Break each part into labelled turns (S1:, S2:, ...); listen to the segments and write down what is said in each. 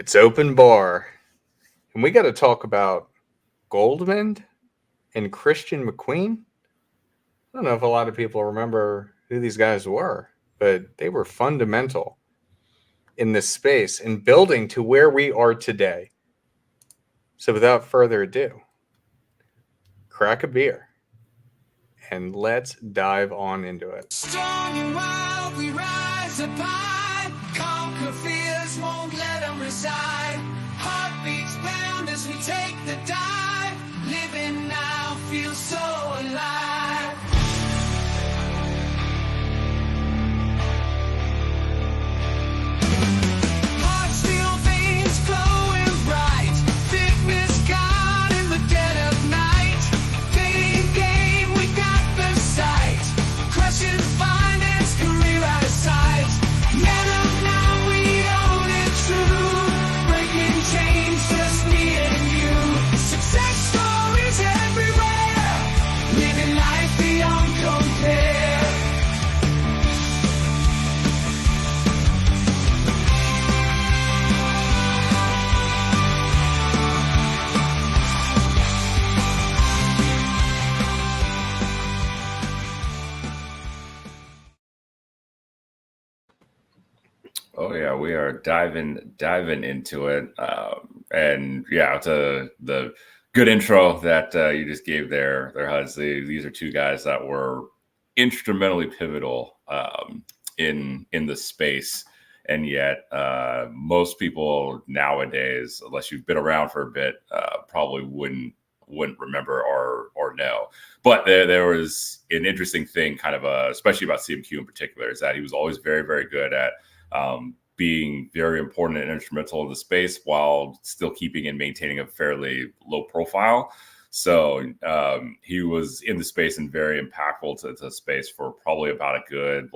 S1: It's open bar. And we got to talk about Goldmund and Christian McQueen. I don't know if a lot of people remember who these guys were, but they were fundamental in this space and building to where we are today. So without further ado, crack a beer and let's dive on into it.
S2: Strong and wild, we rise up high. Conquer fears, won't let them reside. Heartbeats pound as we take the dive. Living now feels so alive. Heart steel veins glowing bright. Fitness gone in the dead of night. Fading game, we got the sight. Crushing finance, career out of sight. Men of now, we own it true. Breaking chains, just me and you. Success stories everywhere. Living life beyond compare.
S3: Oh yeah, we are diving into it, and yeah, to the good intro that you just gave there, Huds. These are two guys that were instrumentally pivotal in the space, and yet most people nowadays, unless you've been around for a bit, probably wouldn't remember or know. But there was an interesting thing, kind of especially about CMQ in particular, is that he was always very, very good at being very important and instrumental in the space while still keeping and maintaining a fairly low profile. So he was in the space and very impactful to the space for probably about a good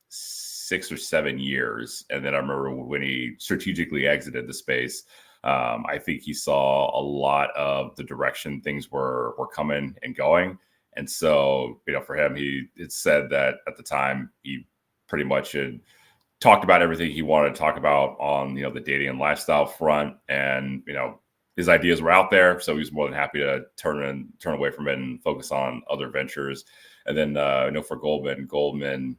S3: 6 or 7 years. And then I remember when he strategically exited the space, I think he saw a lot of the direction things were coming and going. And so, for him, he had said that at the time he pretty much had talked about everything he wanted to talk about on, the dating and lifestyle front. And, his ideas were out there. So he was more than happy to turn away from it and focus on other ventures. And then, for Goldman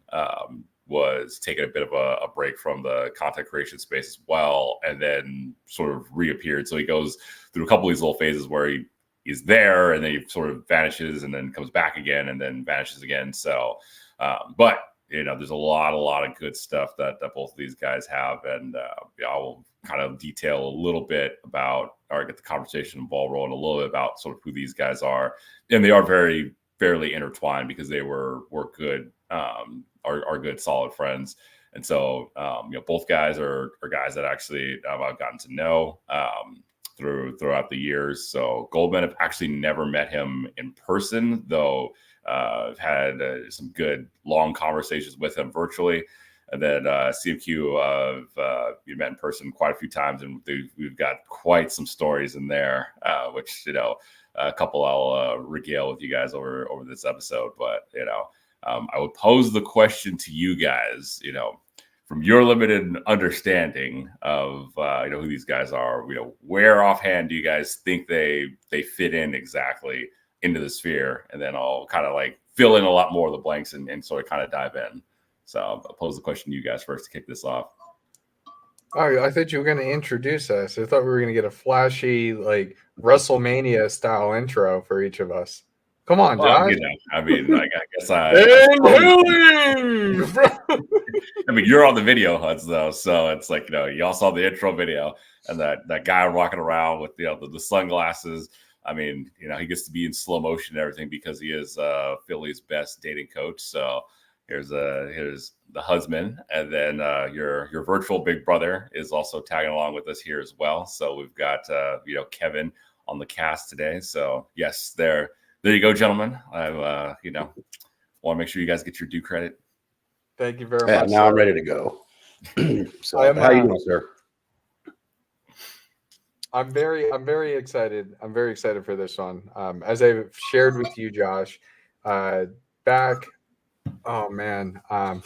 S3: was taking a bit of a break from the content creation space as well, and then sort of reappeared. So he goes through a couple of these little phases where he's there and then he sort of vanishes and then comes back again and then vanishes again. So, but there's a lot of good stuff that both of these guys have. And I will kind of detail a little bit about, or get the conversation ball rolling a little bit about sort of who these guys are. And they are fairly intertwined because they were good, are good, solid friends. And so, both guys are guys that actually I've gotten to know throughout the years. So Goldman, I've actually never met him in person, though. I've had some good long conversations with him virtually. And then CMQ, we met in person quite a few times, and we've got quite some stories in there, which, a couple I'll regale with you guys over this episode. But, I would pose the question to you guys, from your limited understanding of, who these guys are, where offhand do you guys think they fit in exactly into the sphere? And then I'll kind of fill in a lot more of the blanks and sort of kind of dive in. So I'll pose the question to you guys first to kick this off.
S1: Oh, I thought you were going to introduce us. I thought we were going to get a flashy, WrestleMania style intro for each of us. Come on, Josh.
S3: I guess
S1: I
S3: mean, you're on the video, Huds, though. So it's y'all saw the intro video and that guy walking around with, the sunglasses. I mean, he gets to be in slow motion and everything because he is Philly's best dating coach. So here's the husband, and then your virtual big brother is also tagging along with us here as well. So we've got Kevin on the cast today. So yes, there you go, gentlemen. I want to make sure you guys get your due credit.
S1: Thank you very much.
S4: Now I'm ready to go. So how you doing, sir?
S1: I'm very excited. I'm very excited for this one. As I've shared with you, Josh, back. Oh man, I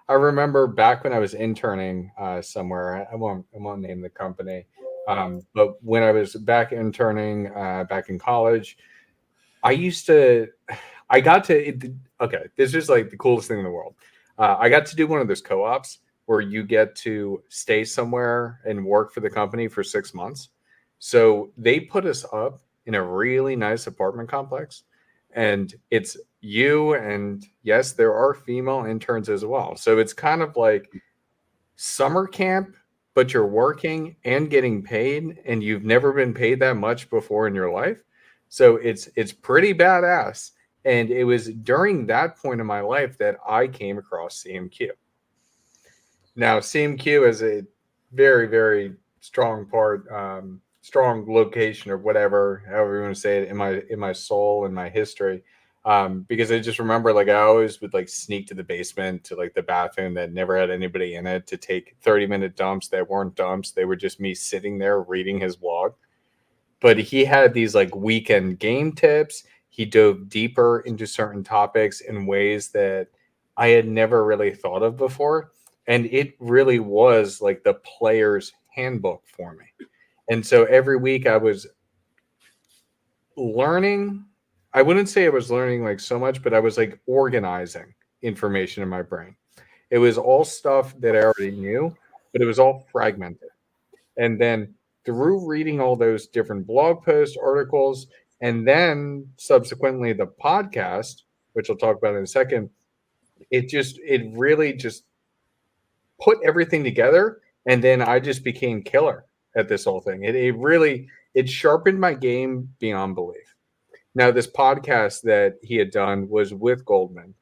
S1: I remember back when I was interning somewhere. I won't name the company, but when I was back interning back in college, I used to. I got to. Okay, this is like the coolest thing in the world. I got to do one of those co-ops where you get to stay somewhere and work for the company for 6 months. So they put us up in a really nice apartment complex, and it's you and yes, there are female interns as well. So it's kind of like summer camp, but you're working and getting paid, and you've never been paid that much before in your life. So it's pretty badass. And it was during that point in my life that I came across CMQ. Now, CMQ is a very, very strong part, strong location or whatever, however you want to say it, in my soul and my history. Because I just remember, like, I always would like sneak to the basement to like the bathroom that never had anybody in it to take 30-minute dumps that weren't dumps. They were just me sitting there reading his blog. But he had these like weekend game tips. He dove deeper into certain topics in ways that I had never really thought of before. And it really was like the player's handbook for me. And so every week I was learning. I wouldn't say I was learning like so much, but I was like organizing information in my brain. It was all stuff that I already knew, but it was all fragmented. And then through reading all those different blog posts, articles, and then subsequently the podcast, which I'll talk about in a second, it really just put everything together. And then I just became killer at this whole thing. It really, it sharpened my game beyond belief. Now, this podcast that he had done was with Goldman.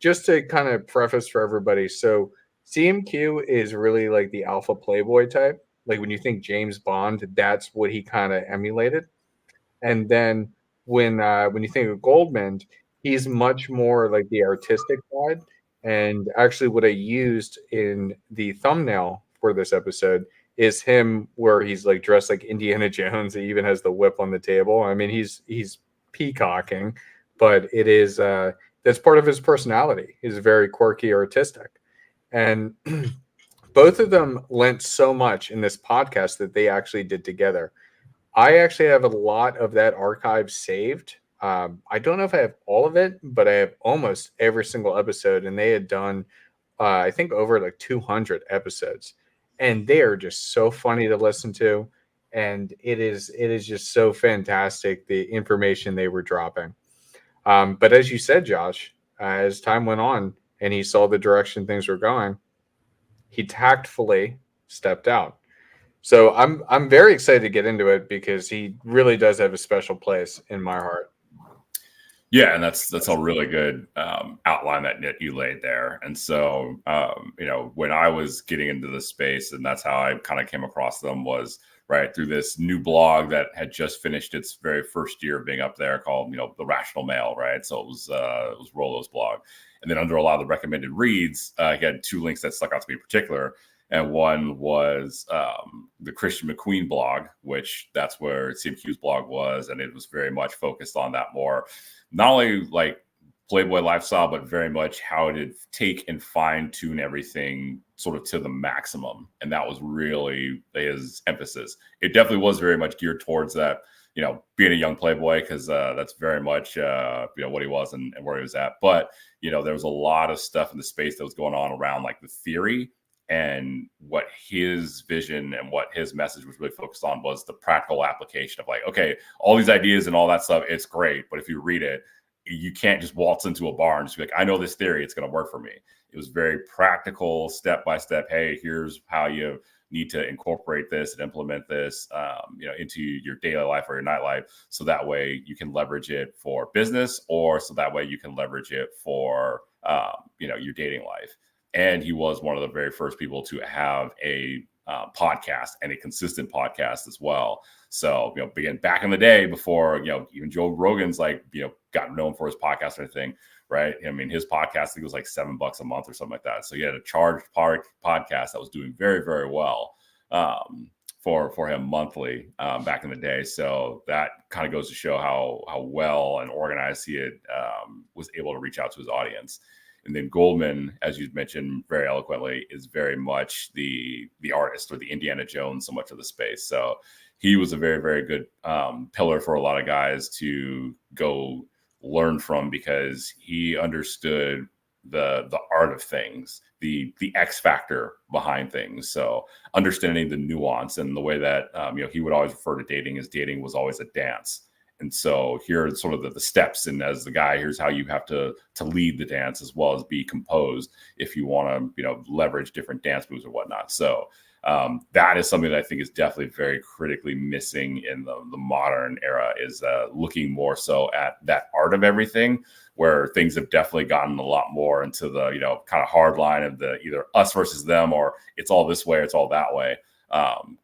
S1: Just to kind of preface for everybody, so CMQ is really like the alpha playboy type. Like when you think James Bond, that's what he kind of emulated. And then when you think of Goldmund, he's much more like the artistic side. And actually, what I used in the thumbnail for this episode is him where he's like dressed like Indiana Jones. He even has the whip on the table. I mean, he's peacocking, but it is that's part of his personality. He's very quirky, artistic, and both of them lent so much in this podcast that they actually did together. I actually have a lot of that archive saved. I don't know if I have all of it, but I have almost every single episode, and they had done, I think, over like 200 episodes, and they are just so funny to listen to, and it is just so fantastic the information they were dropping. But as you said, Josh, as time went on and he saw the direction things were going, he tactfully stepped out. So I'm very excited to get into it because he really does have a special place in my heart.
S3: Yeah, and that's a really good outline that you laid there. And so, when I was getting into the space, and that's how I kind of came across them, was right through this new blog that had just finished its very first year of being up there, called The Rational Male, right? So it was Rollo's blog, and then under a lot of the recommended reads, he had two links that stuck out to me in particular. And one was the Christian McQueen blog, which that's where CMQ's blog was. And it was very much focused on that more, not only like Playboy lifestyle, but very much how to take and fine tune everything sort of to the maximum. And that was really his emphasis. It definitely was very much geared towards that, being a young Playboy, because that's very much, what he was and where he was at. But, there was a lot of stuff in the space that was going on around like the theory. And what his vision and what his message was really focused on was the practical application of like, okay, all these ideas and all that stuff, it's great. But if you read it, you can't just waltz into a bar and just be like, I know this theory, it's going to work for me. It was very practical, step by step. Hey, here's how you need to incorporate this and implement this, into your daily life or your nightlife. So that way you can leverage it for business, or so that way you can leverage it for, your dating life. And he was one of the very first people to have a podcast, and a consistent podcast as well. So, begin back in the day before, even Joe Rogan's got known for his podcast or anything, right? I mean, his podcast, I think it was like $7 a month or something like that. So he had a charged podcast that was doing very, very well for him monthly back in the day. So that kind of goes to show how well and organized he had was able to reach out to his audience. And then Goldman, as you mentioned very eloquently, is very much the artist, or the Indiana Jones so much of the space. So he was a very, very good pillar for a lot of guys to go learn from, because he understood the art of things, the X factor behind things. So understanding the nuance and the way that he would always refer to dating as dating was always a dance. And so here are sort of the steps, and as the guy, here's how you have to lead the dance as well as be composed if you want to leverage different dance moves or whatnot. So that is something that I think is definitely very critically missing in the modern era, is looking more so at that art of everything, where things have definitely gotten a lot more into the kind of hard line of the either us versus them, or it's all this way, it's all that way.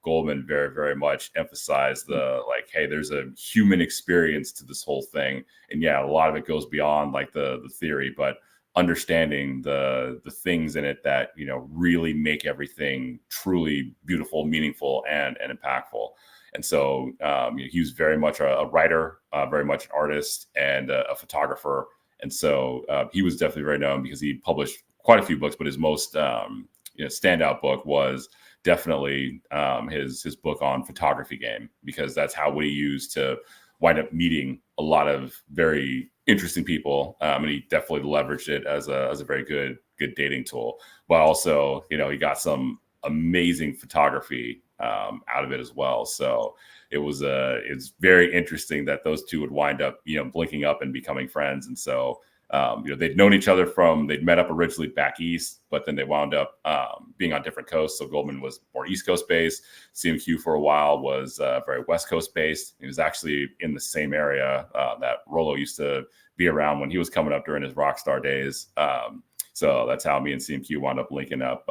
S3: Goldman very, very much emphasized the hey, there's a human experience to this whole thing, and yeah, a lot of it goes beyond like the theory, but understanding the things in it that really make everything truly beautiful, meaningful, and impactful. And so he was very much a writer, very much an artist, and a photographer. And so he was definitely very known because he published quite a few books, but his most standout book was definitely his book on photography game, because that's what he used to wind up meeting a lot of very interesting people, and he definitely leveraged it as a very good dating tool. But also, he got some amazing photography out of it as well. So it's very interesting that those two would wind up linking up and becoming friends. And so they'd known each other they'd met up originally back east, but then they wound up being on different coasts. So Goldman was more East Coast based. CMQ for a while was very West Coast based. He was actually in the same area that Rollo used to be around when he was coming up during his rock star days. So that's how me and CMQ wound up linking up,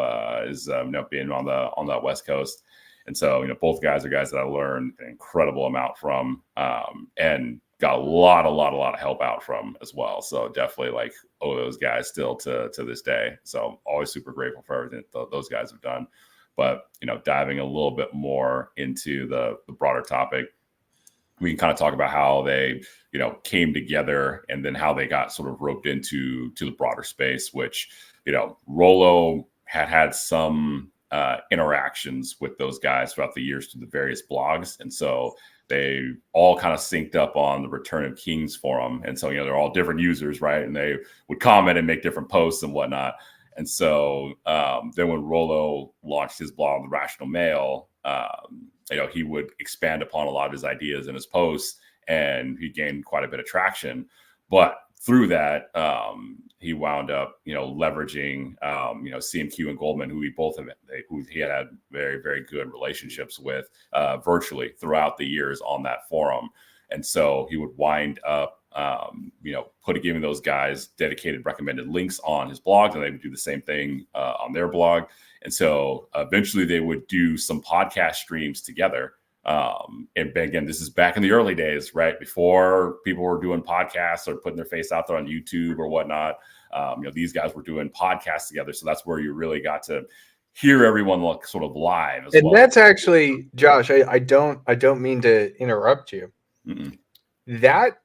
S3: being on that West Coast. And so, both guys are guys that I learned an incredible amount from, and got a lot of help out from as well. So definitely owe those guys still to this day. So always super grateful for everything that those guys have done. But, diving a little bit more into the broader topic, we can kind of talk about how they, came together, and then how they got sort of roped into the broader space, which, Rollo had some interactions with those guys throughout the years through the various blogs. And so they all kind of synced up on the Return of Kings forum. And so, they're all different users, right? And they would comment and make different posts and whatnot. And so then when Rollo launched his blog, The Rational Male, he would expand upon a lot of his ideas in his posts, and he gained quite a bit of traction. But through that, he wound up, leveraging, CMQ and Goldman, who he had very, very good relationships with virtually throughout the years on that forum. And so he would wind up, giving those guys dedicated recommended links on his blog, and they would do the same thing on their blog. And so eventually they would do some podcast streams together. And again, this is back in the early days, right? Before people were doing podcasts or putting their face out there on YouTube or whatnot. These guys were doing podcasts together. So that's where you really got to hear everyone look sort of live as well.
S1: That's actually, Josh, I don't mean to interrupt you.
S3: Mm-mm.
S1: That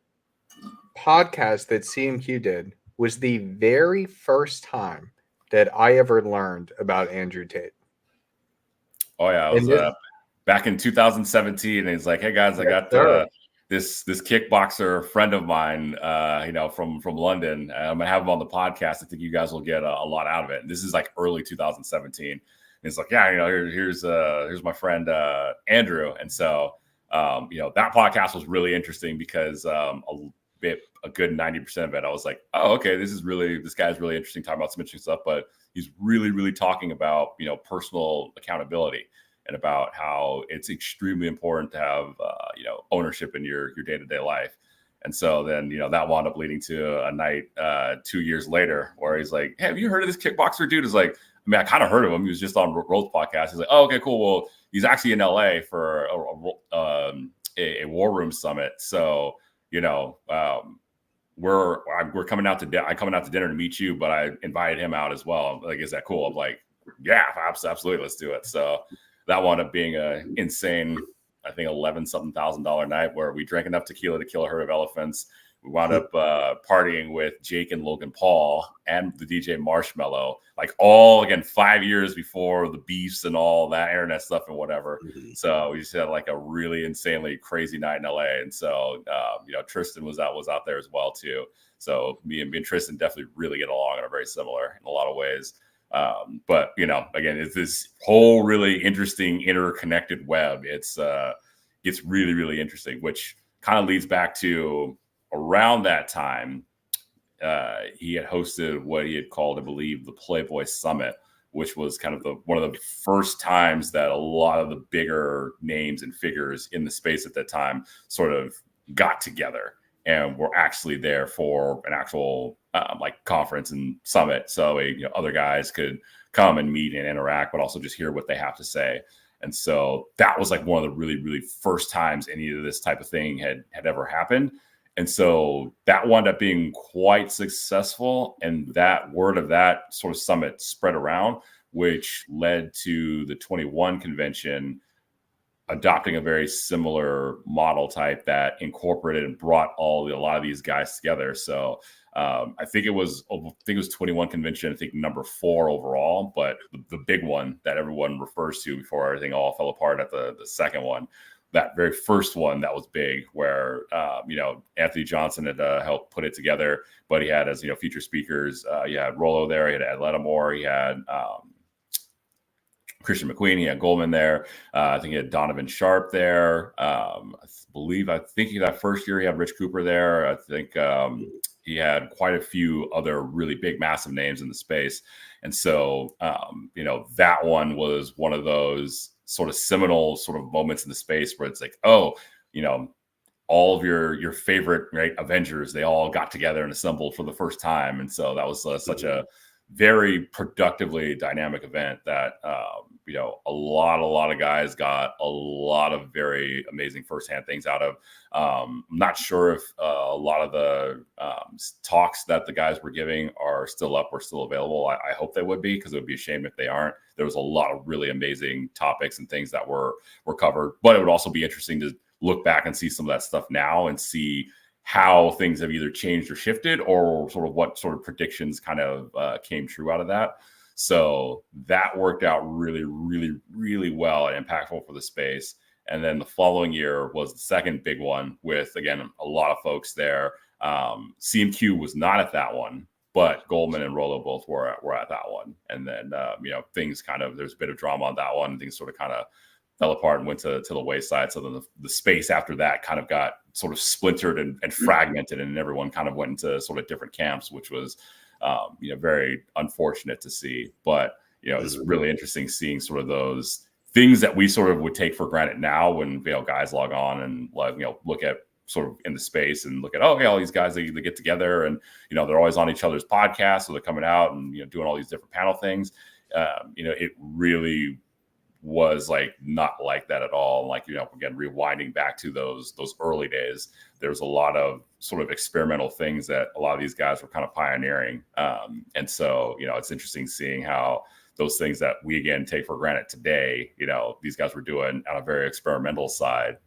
S1: podcast that CMQ did was the very first time that I ever learned about Andrew Tate.
S3: Oh yeah, it was back in 2017, and he's like, "Hey guys, I got this kickboxer friend of mine, from London. I'm gonna have him on the podcast. I think you guys will get a lot out of it." And this is like early 2017. And he's like, "Yeah, here's my friend Andrew." And so that podcast was really interesting because a good 90% of it, I was like, oh, okay, this guy's really interesting, talking about some interesting stuff, but he's really, really talking about, personal accountability and about how it's extremely important to have, ownership in your day-to-day life. And so then, that wound up leading to a night 2 years later where he's like, hey, have you heard of this kickboxer dude? Is like, I kind of heard of him. He was just on Roll's podcast. He's like, oh, okay, cool. Well, he's actually in LA for a War Room Summit. So, we're coming out to I'm coming out to dinner to meet you, but I invited him out as well. Like, is that cool? I'm like, yeah, absolutely, let's do it. So that wound up being an insane, I think $11,000 night where we drank enough tequila to kill a herd of elephants. we wound up partying with Jake and Logan Paul and the DJ Marshmello, like all, again, 5 years before the beefs and all that internet stuff and whatever. So we just had like a really insanely crazy night in LA. And so, Tristan was out there as well too. So me and Tristan definitely really get along and are very similar in a lot of ways. But again, it's this whole really interesting interconnected web. It's really, really interesting, which kind of leads back to around that time. He had hosted what he had called, I believe, the Playboy Summit, which was kind of one of the first times that a lot of the bigger names and figures in the space at that time sort of got together and were actually there for an actual conference and summit. So other guys could come and meet and interact, but also just hear what they have to say. And so that was like one of the really, really first times any of this type of thing had ever happened. And so that wound up being quite successful. And that word of that sort of summit spread around, which led to the 21 convention adopting a very similar model type that incorporated and brought a lot of these guys together. So I think it was 21 convention, I think number 4 overall, but the big one that everyone refers to before everything all fell apart at the second one, that very first one that was big, where Anthony Johnson had helped put it together, but he had as feature speakers, you had Rollo there, he had Ed Lattimore, he had Christian McQueen, he had Goldman there. I think he had Donovan Sharp there. I think that first year he had Rich Cooper there. I think he had quite a few other really big, massive names in the space. And so, that one was one of those sort of seminal sort of moments in the space where it's like, all of your favorite Avengers, they all got together and assembled for the first time. And so that was such a very productively dynamic event that a lot of guys got a lot of very amazing firsthand things out of. I'm not sure if a lot of the talks that the guys were giving are still up or still available. I hope they would be, because it would be a shame if they aren't. There was a lot of really amazing topics and things that were covered, but it would also be interesting to look back and see some of that stuff now and see how things have either changed or shifted, or sort of what sort of predictions kind of came true out of that. So that worked out really, really, really well and impactful for the space. And then the following year was the second big one with, again, a lot of folks there. CMQ was not at that one, but Goldman and Rollo both were at that one. And then, things kind of, there's a bit of drama on that one, and things sort of kind of fell apart and went to the wayside. So then the space after that kind of got sort of splintered and fragmented, and everyone kind of went into sort of different camps, which was, very unfortunate to see. But, it's really interesting seeing sort of those things that we sort of would take for granted now when, guys log on and look at sort of in the space and look at, all these guys, they get together and, they're always on each other's podcasts. So they're coming out and, doing all these different panel things. It really was like not like that at all. Like, again, rewinding back to those early days, there's a lot of sort of experimental things that a lot of these guys were kind of pioneering. And so, it's interesting seeing how those things that we, again, take for granted today, these guys were doing on a very experimental side,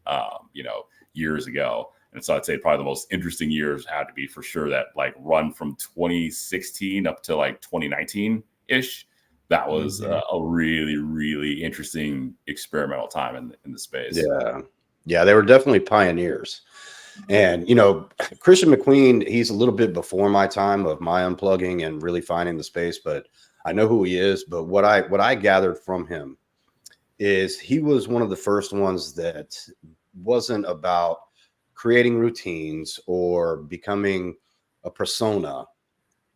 S3: years ago. And so I'd say probably the most interesting years had to be for sure that like run from 2016 up to like 2019 ish. That was a really, really interesting experimental time in the space.
S4: Yeah, they were definitely pioneers. And, Christian McQueen, he's a little bit before my time of my unplugging and really finding the space, but I know who he is. But what I gathered from him is he was one of the first ones that wasn't about creating routines or becoming a persona.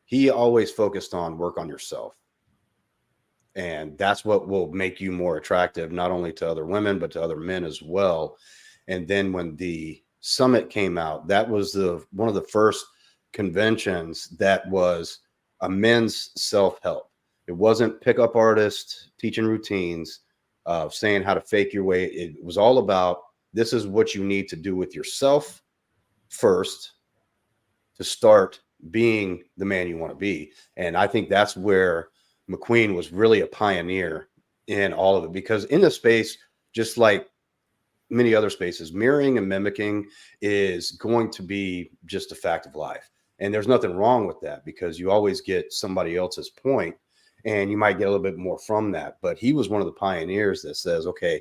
S4: He always focused on work on yourself. And that's what will make you more attractive, not only to other women, but to other men as well. And then when the summit came out, that was one of the first conventions that was a men's self-help. It wasn't pickup artists teaching routines, saying how to fake your way. It was all about, this is what you need to do with yourself first to start being the man you want to be. And I think that's where McQueen was really a pioneer in all of it, because in the space, just like many other spaces, mirroring and mimicking is going to be just a fact of life. And there's nothing wrong with that, because you always get somebody else's point and you might get a little bit more from that. But he was one of the pioneers that says, okay,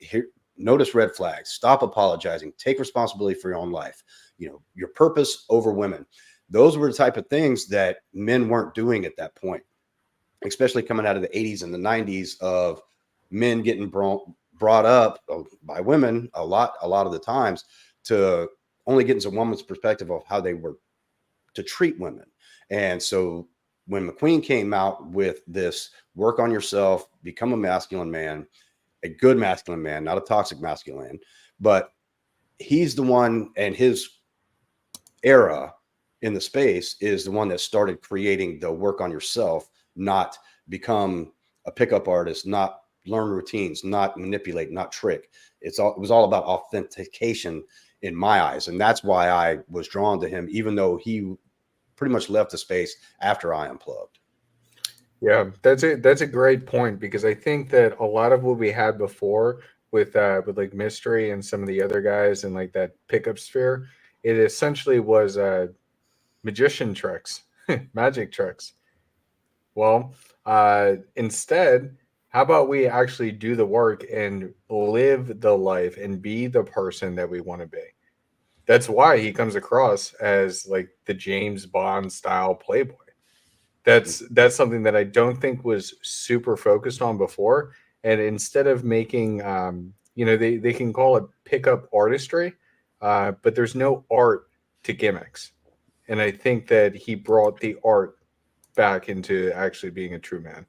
S4: here, notice red flags, stop apologizing, take responsibility for your own life, your purpose over women. Those were the type of things that men weren't doing at that point, especially coming out of the 80s and the 90s, of men getting brought up by women a lot of the times to only getting a woman's perspective of how they were to treat women. And so when McQueen came out with this work on yourself, become a masculine man, a good masculine man, not a toxic masculine, but he's the one, and his era in the space is the one that started creating the work on yourself, not become a pickup artist, not learn routines, not manipulate, not trick. It was all about authentication in my eyes. And that's why I was drawn to him, even though he pretty much left the space after I unplugged.
S1: Yeah, that's a great point, because I think that a lot of what we had before with like Mystery and some of the other guys and like that pickup sphere, it essentially was magician tricks, magic tricks. Well, instead, how about we actually do the work and live the life and be the person that we want to be? That's why he comes across as like the James Bond style playboy. That's something that I don't think was super focused on before. And instead of making, they can call it pickup artistry, but there's no art to gimmicks. And I think that he brought the art back into actually being a true man.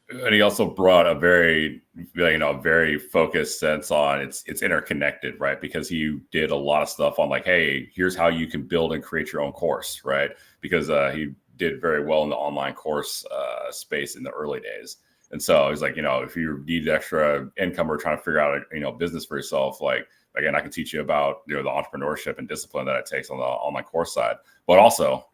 S3: And he also brought a very, very focused sense on it's interconnected, right? Because he did a lot of stuff on like, hey, here's how you can build and create your own course, right? Because he did very well in the online course space in the early days. And so he's like, if you need extra income or trying to figure out a business for yourself, like, again, I can teach you about the entrepreneurship and discipline that it takes on the online course side. But also,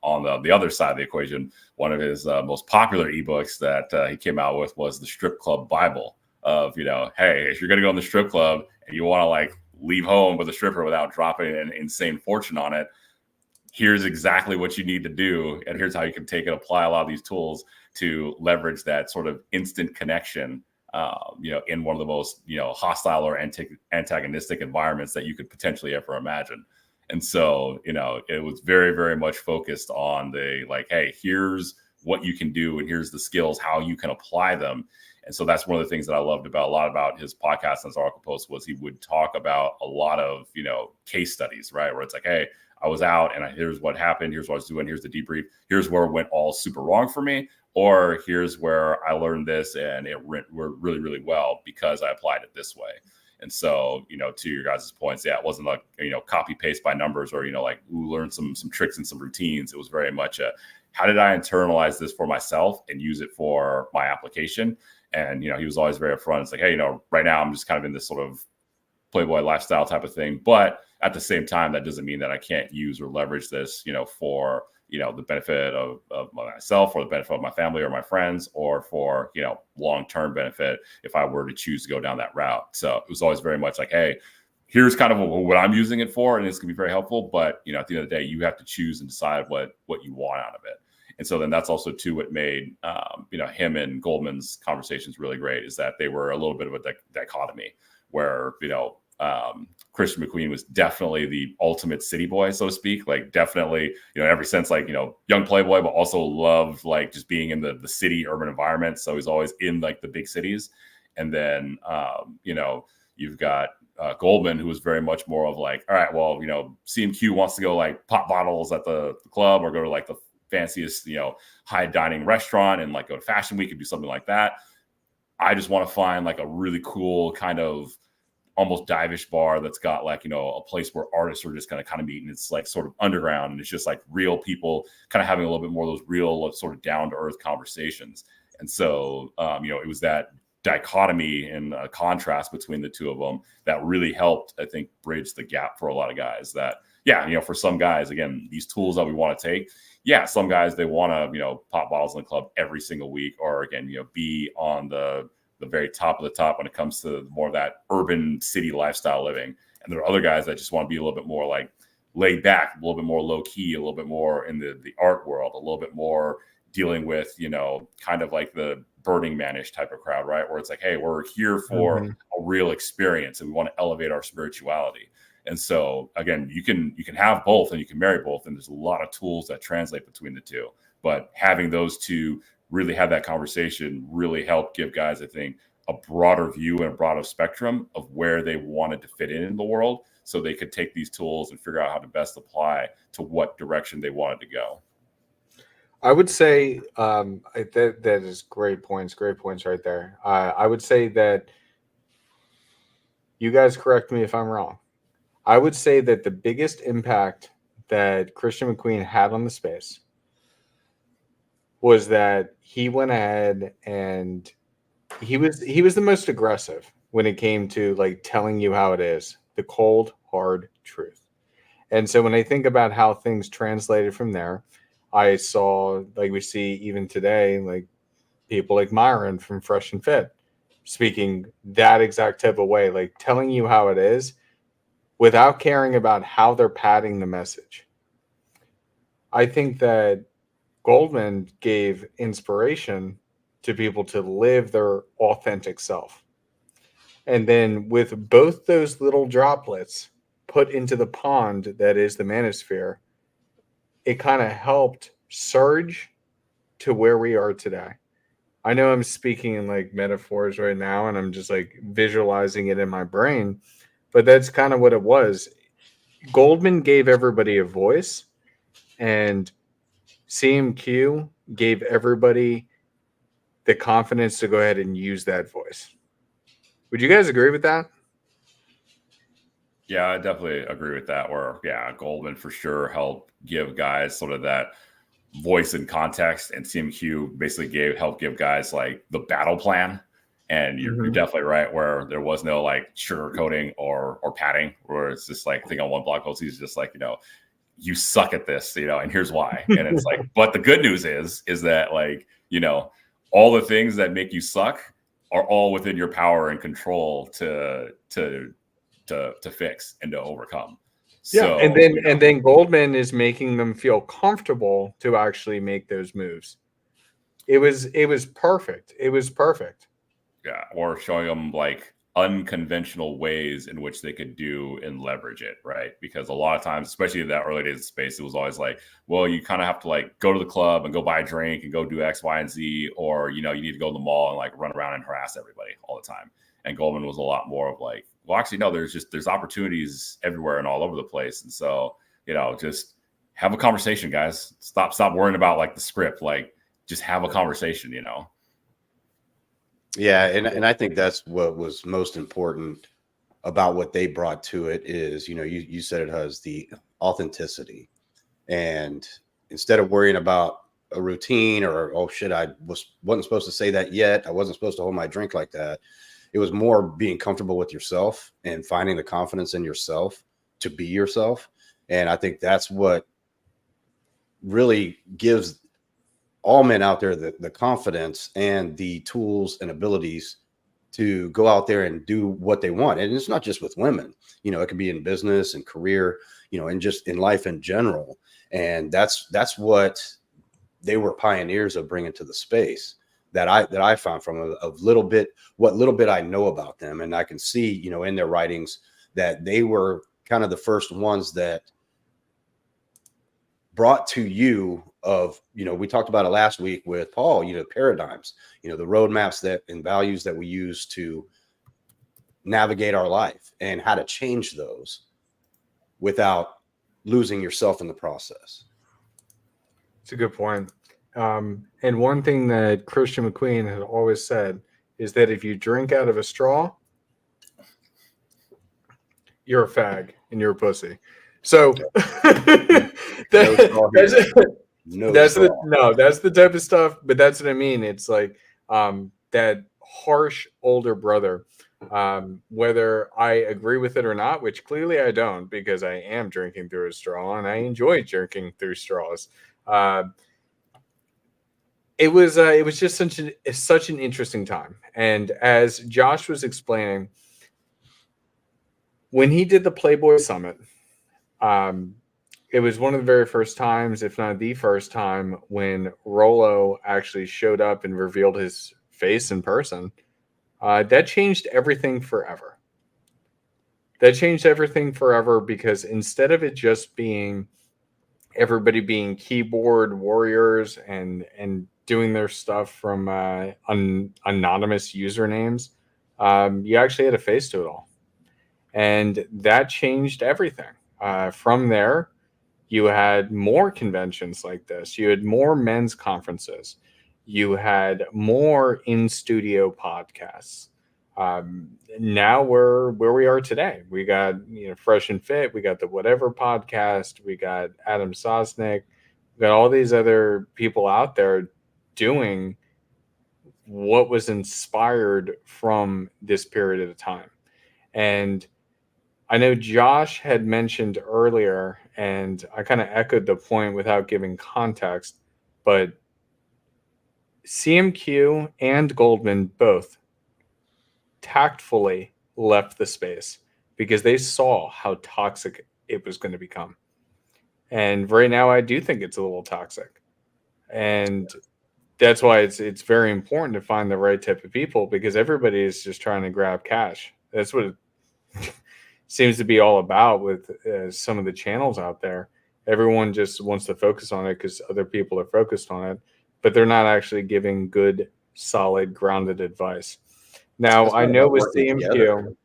S3: on the other side of the equation, one of his most popular ebooks that he came out with was the Strip Club Bible of, hey, if you're going to go in the strip club and you want to like leave home with a stripper without dropping an insane fortune on it, here's exactly what you need to do. And here's how you can take and apply a lot of these tools to leverage that sort of instant connection, in one of the most, hostile or antagonistic environments that you could potentially ever imagine. And so, it was very, very much focused on the like, hey, here's what you can do and here's the skills, how you can apply them. And so that's one of the things that I loved a lot about his podcast and his article post was he would talk about a lot of, case studies, right? Where it's like, hey, I was out and here's what happened. Here's what I was doing. Here's the debrief. Here's where it went all super wrong for me. Or here's where I learned this and it went really, really well because I applied it this way. And so, to your guys' points, yeah, it wasn't like, copy paste by numbers or, like, learn some tricks and some routines. It was very much how did I internalize this for myself and use it for my application? And, he was always very upfront. It's like, hey, right now I'm just kind of in this sort of Playboy lifestyle type of thing. But at the same time, that doesn't mean that I can't use or leverage this, for, the benefit of myself or the benefit of my family or my friends or for, long-term benefit if I were to choose to go down that route. So it was always very much like, hey, here's kind of what I'm using it for. And it's going to be very helpful. But, at the end of the day, you have to choose and decide what you want out of it. And so then that's also too what made, him and Goldman's conversations really great is that they were a little bit of a dichotomy where, Christian McQueen was definitely the ultimate city boy, so to speak. Like definitely, ever since like, young playboy, but also loved like just being in the city urban environment. So he's always in like the big cities. And then, you've got Goldman, who was very much more of like, all right, well, CMQ wants to go like pop bottles at the club or go to like the fanciest, high dining restaurant and like go to Fashion Week and do something like that. I just want to find like a really cool kind of almost divish bar that's got like, a place where artists are just going to kind of meet and it's like sort of underground and it's just like real people kind of having a little bit more of those real sort of down to earth conversations. And so, it was that dichotomy and contrast between the two of them that really helped, I think, bridge the gap for a lot of guys that, yeah, for some guys, again, these tools that we want to take, yeah, some guys, they want to, pop bottles in the club every single week or again, be on the the very top of the top when it comes to more of that urban city lifestyle living. And there are other guys that just want to be a little bit more like laid back, a little bit more low key, a little bit more in the art world, a little bit more dealing with, you know, kind of like the Burning Man-ish type of crowd, right? Where it's like, hey, we're here for a real experience and we want to elevate our spirituality. And so again, you can have both and you can marry both. And there's a lot of tools that translate between the two. But having those two really have that conversation really help give guys, I think, a broader view and a broader spectrum of where they wanted to fit in the world, so they could take these tools and figure out how to best apply to what direction they wanted to go.
S1: I would say that is great points right there. I would say that, you guys correct me if I'm wrong, I would say that the biggest impact that Christian McQueen had on the space was that he went ahead and he was the most aggressive when it came to like telling you how it is, the cold, hard truth. And so when I think about how things translated from there, I saw, like we see even today, like people like Myron from Fresh and Fit speaking that exact type of way, like telling you how it is without caring about how they're padding the message. I think that Goldman gave inspiration to people to live their authentic self. And then with both those little droplets put into the pond that is the manosphere, it kind of helped surge to where we are today. I know I'm speaking in like metaphors right now and I'm just like visualizing it in my brain, but that's kind of what it was. Goldman gave everybody a voice, and CMQ gave everybody the confidence to go ahead and use that voice. Would you guys agree with that?
S3: Yeah, I definitely agree with that. Where, yeah, Goldman for sure helped give guys sort of that voice and context, and CMQ basically helped give guys like the battle plan. And you're definitely right, where there was no like sugarcoating or padding, where it's just like, I think on one blog post, he's just like, you know, you suck at this, you know, and here's why. And it's like, but the good news is that, like, you know, all the things that make you suck are all within your power and control to fix and to overcome.
S1: Yeah,
S3: so,
S1: and then Goldman is making them feel comfortable to actually make those moves. It was perfect. It was perfect.
S3: Yeah, or showing them like unconventional ways in which they could do and leverage it, right? Because a lot of times, especially in that early days of space, it was always like, well, you kind of have to like go to the club and go buy a drink and go do X, Y, and Z, or, you know, you need to go to the mall and like run around and harass everybody all the time. And Goldman was a lot more of like, well, actually, no, there's opportunities everywhere and all over the place. And so, you know, just have a conversation, guys. Stop worrying about like the script. Like, just have a conversation, you know?
S4: Yeah, and I think that's what was most important about what they brought to it is, you know, you said it has the authenticity. And instead of worrying about a routine or, oh shit, I wasn't supposed to say that yet, I wasn't supposed to hold my drink like that. It was more being comfortable with yourself and finding the confidence in yourself to be yourself. And I think that's what really gives all men out there the confidence and the tools and abilities to go out there and do what they want. And it's not just with women, you know, it can be in business and career, you know, and just in life in general. And that's what they were pioneers of bringing to the space that I found from what little bit I know about them. And I can see, you know, in their writings that they were kind of the first ones that brought to you of, you know, we talked about it last week with Paul, you know, paradigms, you know, the roadmaps that and values that we use to navigate our life and how to change those without losing yourself in the process.
S1: It's a good point. And one thing that Christian McQueen had always said is that if you drink out of a straw, you're a fag and you're a pussy. So that's the type of stuff, but that's what I mean. It's like that harsh older brother, whether I agree with it or not, which clearly I don't, because I am drinking through a straw and I enjoy drinking through straws. it was just such an interesting time. And as Josh was explaining, when he did the Playboy Summit, it was one of the very first times, if not the first time, when Rollo actually showed up and revealed his face in person. That changed everything forever. That changed everything forever because instead of it just being everybody being keyboard warriors and doing their stuff from anonymous usernames, you actually had a face to it all, and that changed everything. From there, you had more conventions like this. You had more men's conferences. You had more in-studio podcasts. Now we're where we are today. We got Fresh and Fit. We got the Whatever podcast. We got Adam Sosnick. We got all these other people out there doing what was inspired from this period of time. And I know Josh had mentioned earlier, and I kind of echoed the point without giving context, but CMQ and Goldman both tactfully left the space because they saw how toxic it was going to become. And right now, I do think it's a little toxic. And that's why it's very important to find the right type of people, because everybody is just trying to grab cash. That's what it seems to be all about with some of the channels out there. Everyone just wants to focus on it because other people are focused on it, but they're not actually giving good, solid, grounded advice. Now,
S4: It's
S1: I
S4: not
S1: know
S4: about
S1: with
S4: working together
S1: CMQ,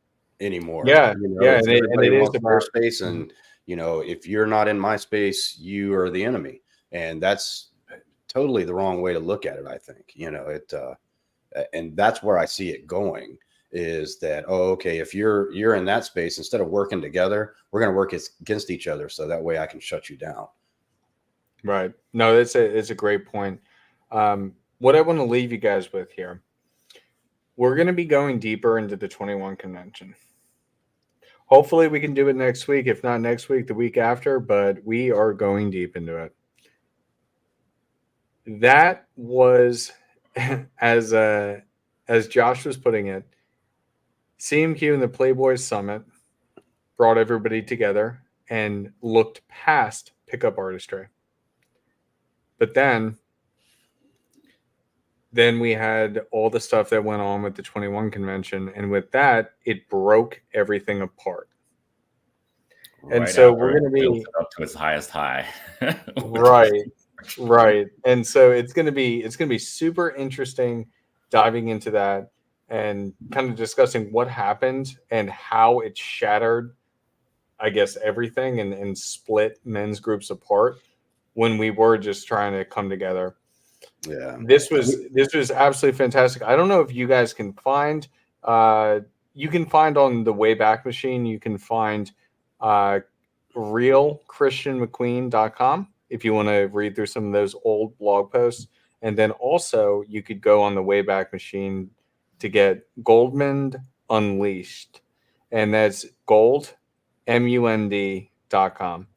S4: anymore.
S1: yeah,
S4: It's
S1: and
S4: everybody
S1: it is
S4: wants their
S1: about
S4: space, and if you're not in my space, you are the enemy, and that's totally the wrong way to look at it. I think and that's where I see it going. Is that, oh, okay, if you're in that space, instead of working together, we're going to work against each other, so that way I can shut you down.
S1: right. No, it's a great point. What I want to leave you guys with here, we're going to be going deeper into the 21 convention. Hopefully we can do it next week. If not next week, the week after, but we are going deep into it. That was, as Josh was putting it, CMQ and the Playboy Summit brought everybody together and looked past pickup artistry. But then we had all the stuff that went on with the 21 convention, and with that, it broke everything apart. And
S3: Right
S1: so
S3: after
S1: we're going to
S3: built
S1: be
S3: it up to its highest high.
S1: right. And so it's going to be super interesting diving into that and kind of discussing what happened and how it shattered, I guess, everything and split men's groups apart when we were just trying to come together.
S4: Yeah,
S1: This was absolutely fantastic. I don't know if you guys can find you can find on the Wayback Machine, you can find realchristianmcqueen.com if you want to read through some of those old blog posts. And then also you could go on the Wayback Machine to get Goldmund Unleashed. And that's gold, MUND.com.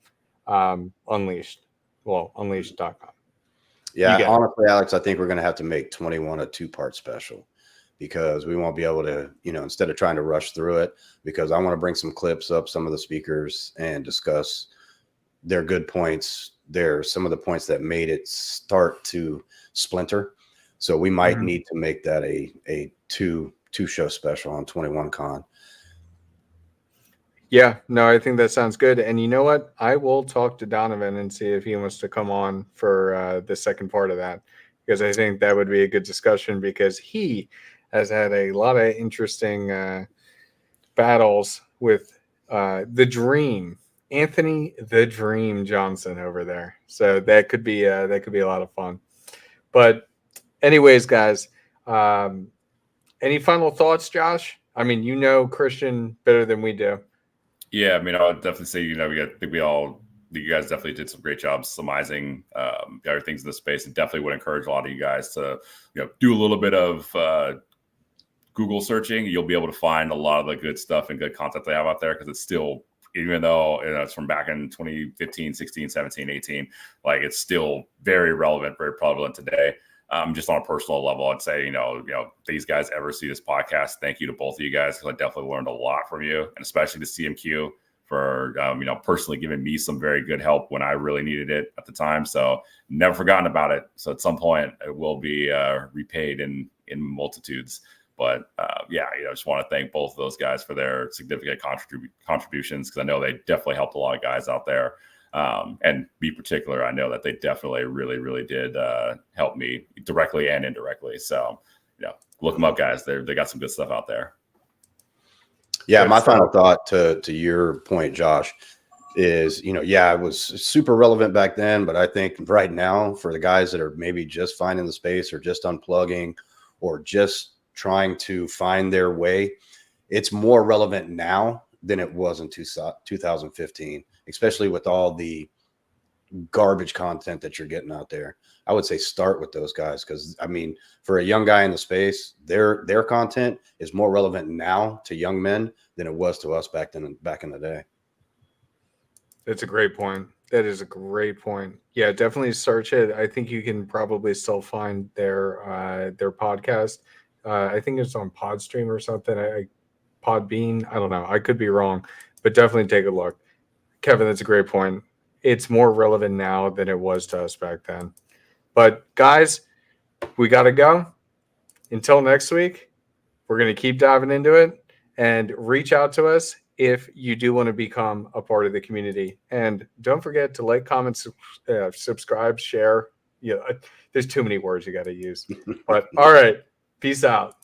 S1: Unleashed. Well, unleashed.com.
S4: yeah. Honestly, Alex, I think we're going to have to make 21 a 2-part special, because we won't be able to, instead of trying to rush through it, because I want to bring some clips up, some of the speakers, and discuss their good points. Some of the points that made it start to splinter. So we might need to make that a two show special on 21 Con.
S1: Yeah, no, I think that sounds good. And you know what? I will talk to Donovan and see if he wants to come on for the second part of that, because I think that would be a good discussion, because he has had a lot of interesting battles with the Dream, Anthony the Dream Johnson over there. So that could be a lot of fun. But anyways, guys, any final thoughts, Josh? I mean, Christian better than we do.
S3: Yeah, I mean, I would definitely say, you guys definitely did some great jobs summarizing other things in the space, and definitely would encourage a lot of you guys to, do a little bit of Google searching. You'll be able to find a lot of the good stuff and good content they have out there, because it's still, even though it's from back in 2015, 16, 17, 18, like, it's still very relevant, very prevalent today. Just on a personal level, I'd say, these guys ever see this podcast, thank you to both of you guys, because I definitely learned a lot from you, and especially to CMQ for, personally giving me some very good help when I really needed it at the time. So never forgotten about it. So at some point it will be repaid in multitudes. But just want to thank both of those guys for their significant contributions, because I know they definitely helped a lot of guys out there. And be particular, I know that they definitely really, really did help me directly and indirectly. So, look them up, guys. They got some good stuff out there.
S4: Yeah, my final thought to your point, Josh, is, it was super relevant back then, but I think right now for the guys that are maybe just finding the space or just unplugging or just trying to find their way, it's more relevant now than it was in 2015, especially with all the garbage content that you're getting out there. I would say start with those guys, because for a young guy in the space, their content is more relevant now to young men than it was to us back in the day.
S1: That's a great point. That is a great point. Yeah, definitely search it. I think you can probably still find their podcast. I think it's on Podstream or something. Podbean. I don't know. I could be wrong, but definitely take a look. Kevin, that's a great point. It's more relevant now than it was to us back then. But guys, we got to go. Until next week, we're going to keep diving into it, and reach out to us if you do want to become a part of the community. And don't forget to like, comment, subscribe, share. There's too many words you got to use. But all right, peace out.